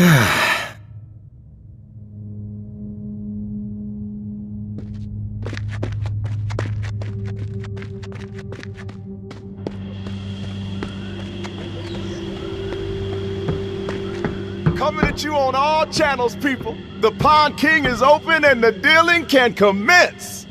Coming at you on all channels, people. The Pawn King is open and the dealing can commence.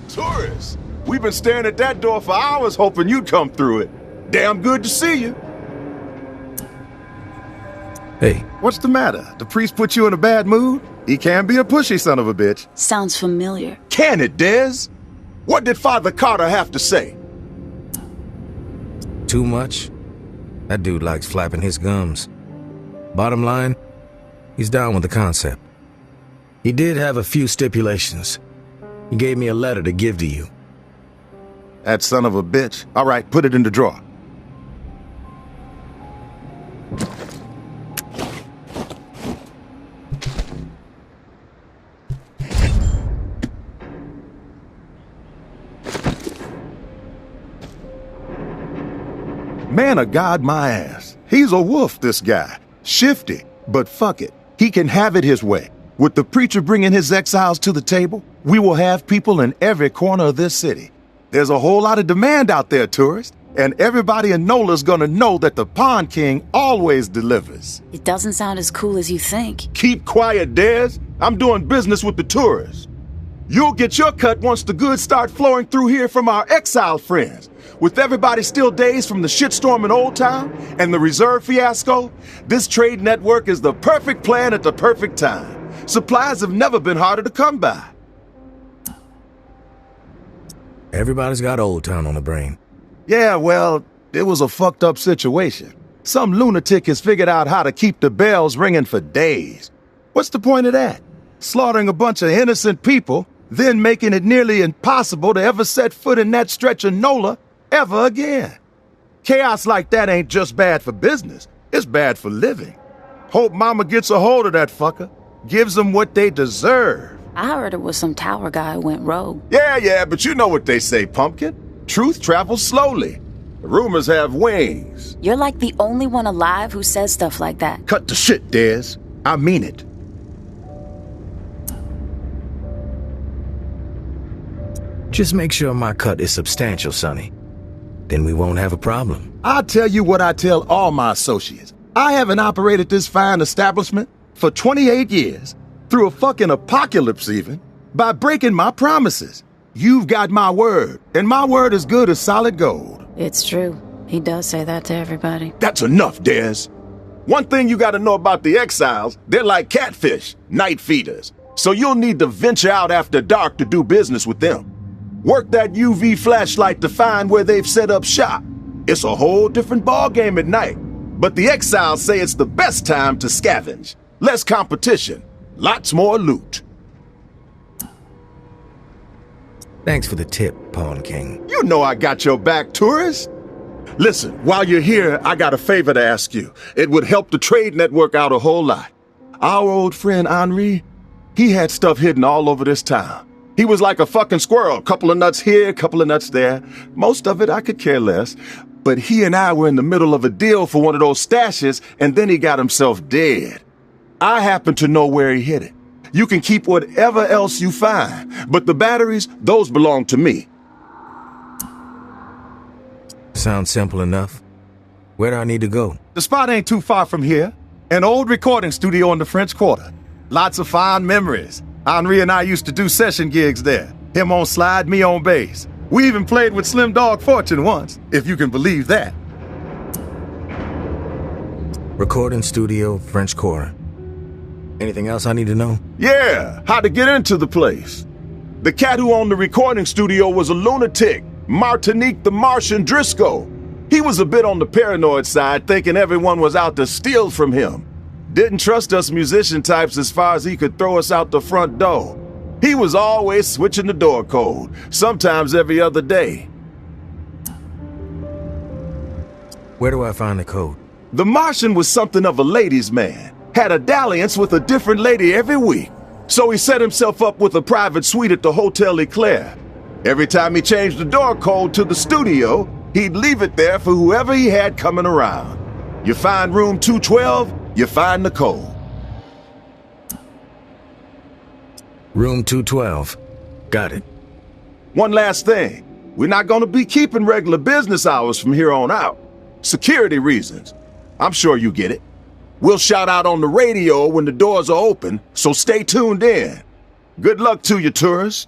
Tourists! We've been staring at that door for hours hoping you'd come through it. Damn good to see you. Hey. What's the matter? The priest put you in a bad mood? He can be a pushy son of a bitch. Sounds familiar. Can it, Dez? What did Father Carter have to say? Too much? That dude likes flapping his gums. Bottom line, he's down with the concept. He did have a few stipulations. He gave me a letter to give to you. That son of a bitch. All right, put it in the drawer. Man of God, my ass. He's a wolf, this guy. Shifty, but fuck it. He can have it his way. With the preacher bringing his exiles to the table, we will have people in every corner of this city. There's a whole lot of demand out there, tourists, and everybody in Nola's gonna know that the Pawn King always delivers. It doesn't sound as cool as you think. Keep quiet, Dez. I'm doing business with the tourists. You'll get your cut once the goods start flowing through here from our exile friends. With everybody still dazed from the shitstorm in Old Town and the reserve fiasco, this trade network is the perfect plan at the perfect time. Supplies have never been harder to come by. Everybody's got Old Town on the brain. Yeah, well, it was a fucked up situation. Some lunatic has figured out how to keep the bells ringing for days. What's the point of that? Slaughtering a bunch of innocent people, then making it nearly impossible to ever set foot in that stretch of Nola ever again. Chaos like that ain't just bad for business, it's bad for living. Hope Mama gets a hold of that fucker, gives them what they deserve. I heard it was some tower guy who went rogue. Yeah, but you know what they say, Pumpkin. Truth travels slowly. Rumors have wings. You're like the only one alive who says stuff like that. Cut the shit, Dez. I mean it. Just make sure my cut is substantial, Sonny. Then we won't have a problem. I'll tell you what I tell all my associates. I haven't operated this fine establishment for 28 years, through a fucking apocalypse even, by breaking my promises. You've got my word, and my word is good as solid gold. It's true. He does say that to everybody. That's enough, Des. One thing you gotta know about the Exiles, they're like catfish, night feeders. So you'll need to venture out after dark to do business with them. Work that UV flashlight to find where they've set up shop. It's a whole different ballgame at night. But the Exiles say it's the best time to scavenge. Less competition, lots more loot. Thanks for the tip, Pawn King. You know I got your back, tourist. Listen, while you're here, I got a favor to ask you. It would help the trade network out a whole lot. Our old friend Henri, he had stuff hidden all over this town. He was like a fucking squirrel, couple of nuts here, couple of nuts there. Most of it I could care less. But he and I were in the middle of a deal for one of those stashes, and then he got himself dead. I happen to know where he hid it. You can keep whatever else you find, but the batteries, those belong to me. Sounds simple enough. Where do I need to go? The spot ain't too far from here. An old recording studio in the French Quarter. Lots of fond memories. Henri and I used to do session gigs there. Him on slide, me on bass. We even played with Slim Dog Fortune once, if you can believe that. Recording studio, French Quarter. Anything else I need to know? Yeah, how to get into the place. The cat who owned the recording studio was a lunatic, Martinique the Martian Driscoll. He was a bit on the paranoid side, thinking everyone was out to steal from him. Didn't trust us musician types as far as he could throw us out the front door. He was always switching the door code, sometimes every other day. Where do I find the code? The Martian was something of a ladies' man, had a dalliance with a different lady every week. So he set himself up with a private suite at the Hotel Eclair. Every time he changed the door code to the studio, he'd leave it there for whoever he had coming around. You find room 212, you find the code. Room 212. Got it. One last thing. We're not gonna be keeping regular business hours from here on out. Security reasons. I'm sure you get it. We'll shout out on the radio when the doors are open, so stay tuned in. Good luck to you, tourists.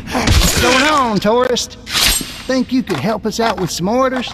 What's going on, tourist? Think you could help us out with some orders?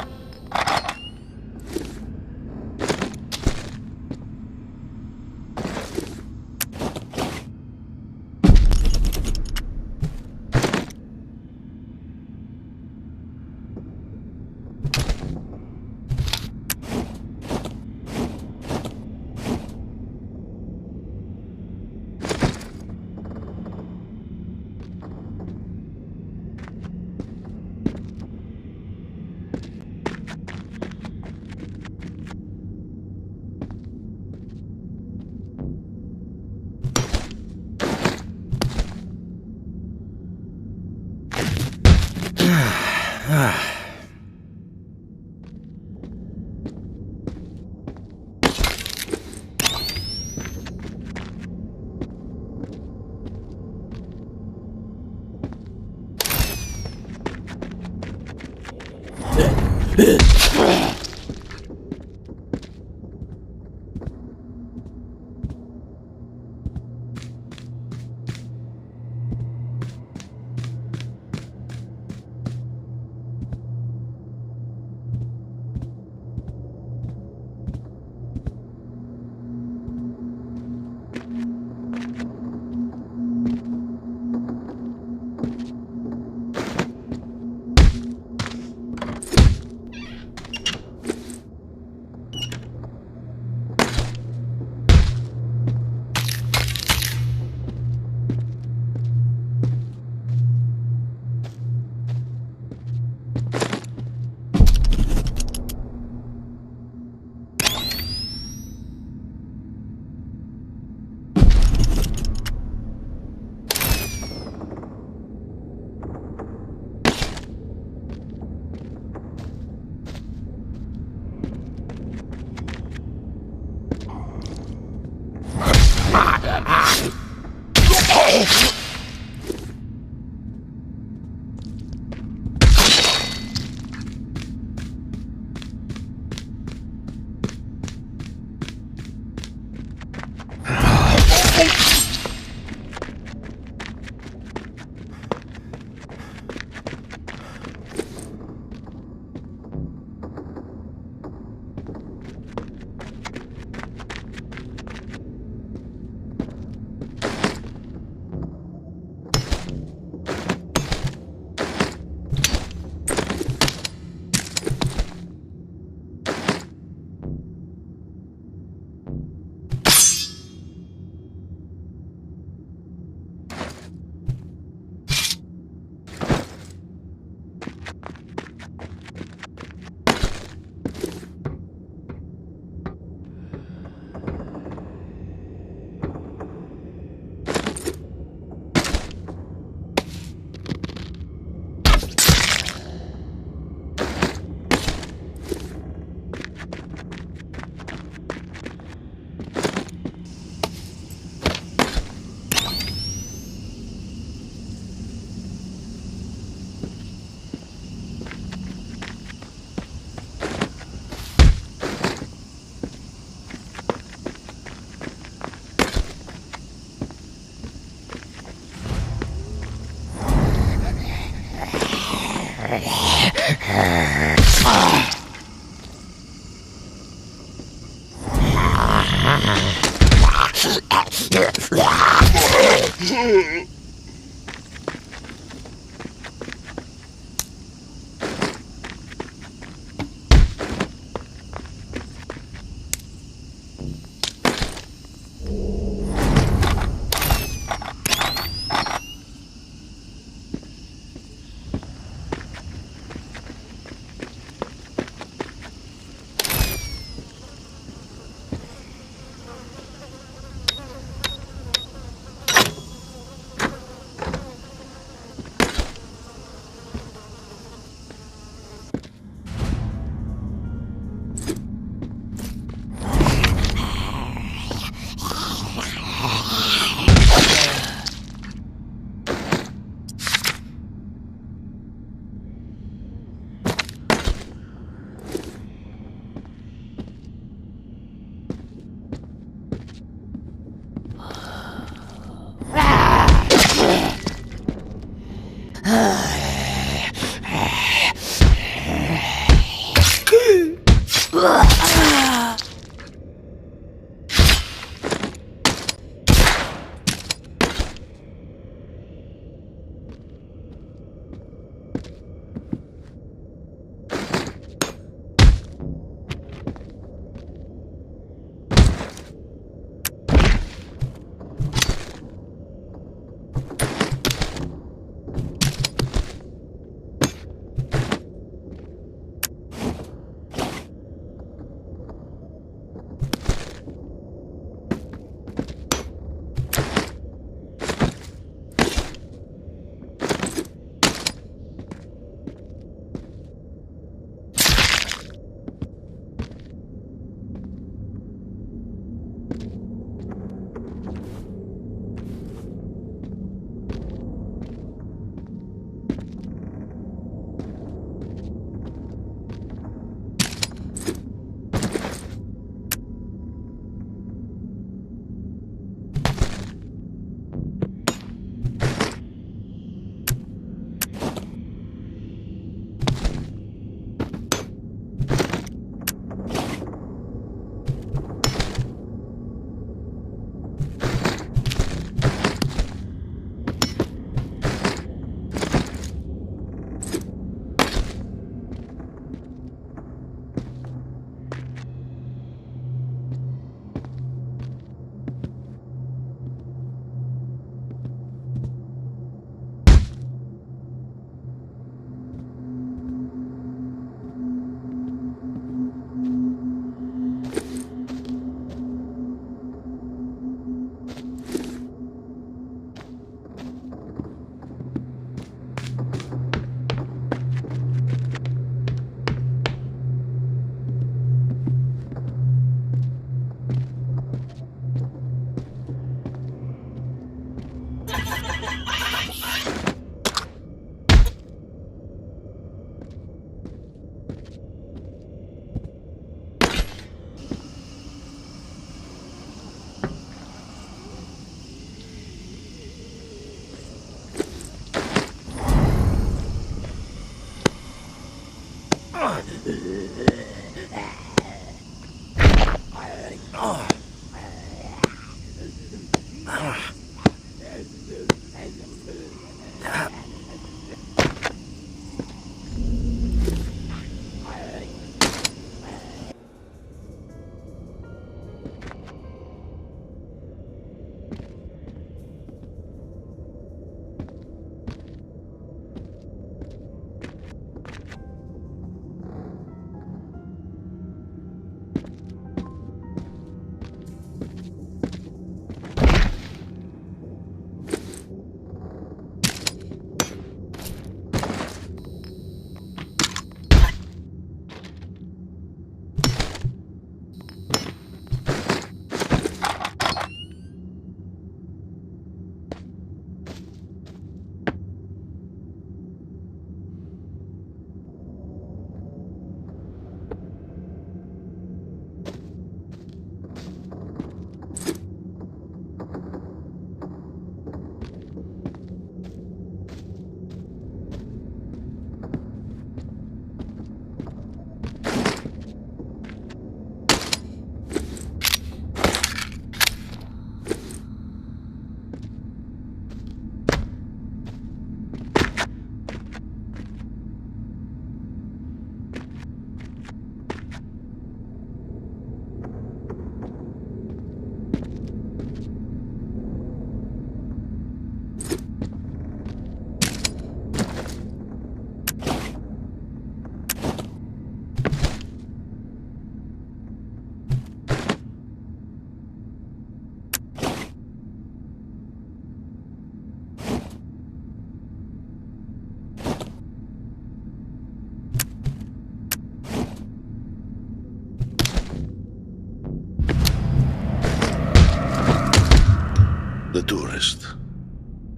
The tourist,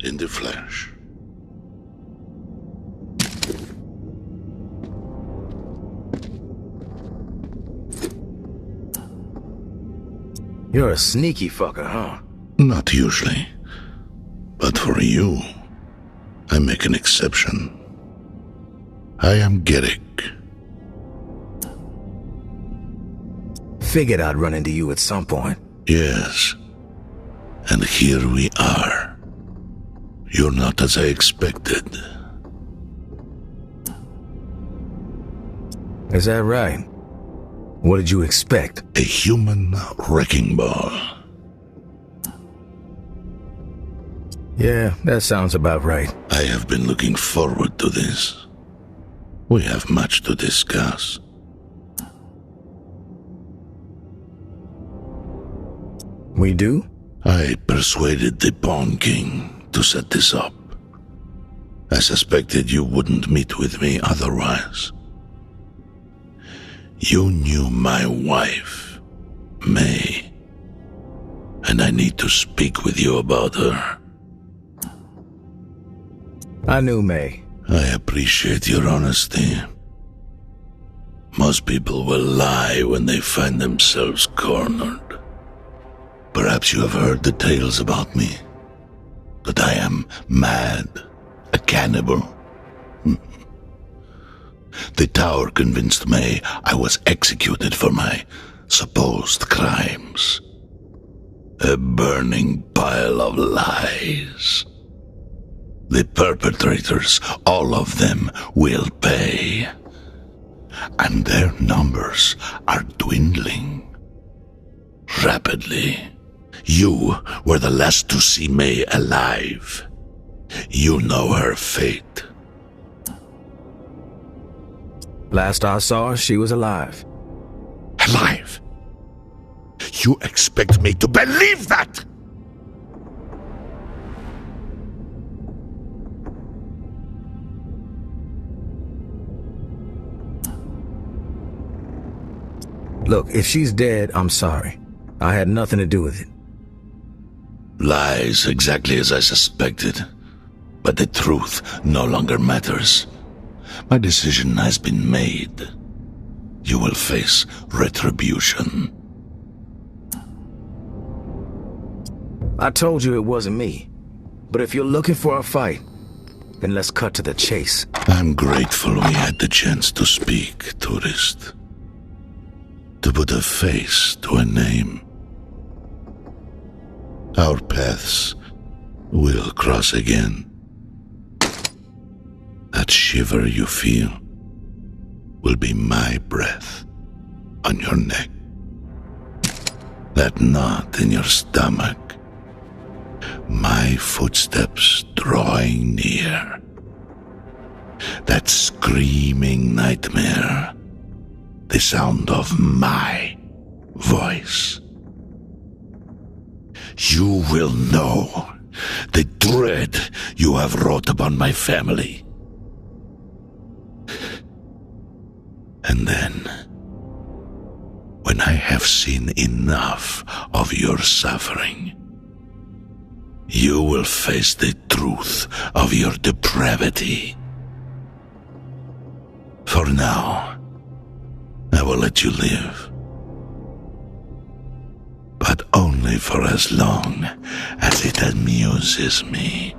in the flesh. You're a sneaky fucker, huh? Not usually. But for you, I make an exception. I am Garrick. Figured I'd run into you at some point. Yes. And here we are. You're not as I expected. Is that right? What did you expect? A human wrecking ball. Yeah, that sounds about right. I have been looking forward to this. We have much to discuss. We do? I persuaded the Pawn King to set this up. I suspected you wouldn't meet with me otherwise. You knew my wife, May, and I need to speak with you about her. I knew May. I appreciate your honesty. Most people will lie when they find themselves cornered. Perhaps you have heard the tales about me. That I am mad, a cannibal. The tower convinced May I was executed for my supposed crimes. A burning pile of lies. The perpetrators, all of them, will pay. And their numbers are dwindling. Rapidly. You were the last to see May alive. You know her fate. Last I saw her, she was alive. Alive? You expect me to believe that? Look, if she's dead, I'm sorry. I had nothing to do with it. Lies exactly as I suspected. But the truth no longer matters. My decision has been made. You will face retribution. I told you it wasn't me. But if you're looking for a fight, then let's cut to the chase. I'm grateful we had the chance to speak, tourist. To put a face to a name. Our paths will cross again. That shiver you feel will be my breath on your neck. That knot in your stomach, my footsteps drawing near. That screaming nightmare, the sound of my voice. You will know the dread you have wrought upon my family. And then, when I have seen enough of your suffering, you will face the truth of your depravity. For now, I will let you live. But only for as long as it amuses me.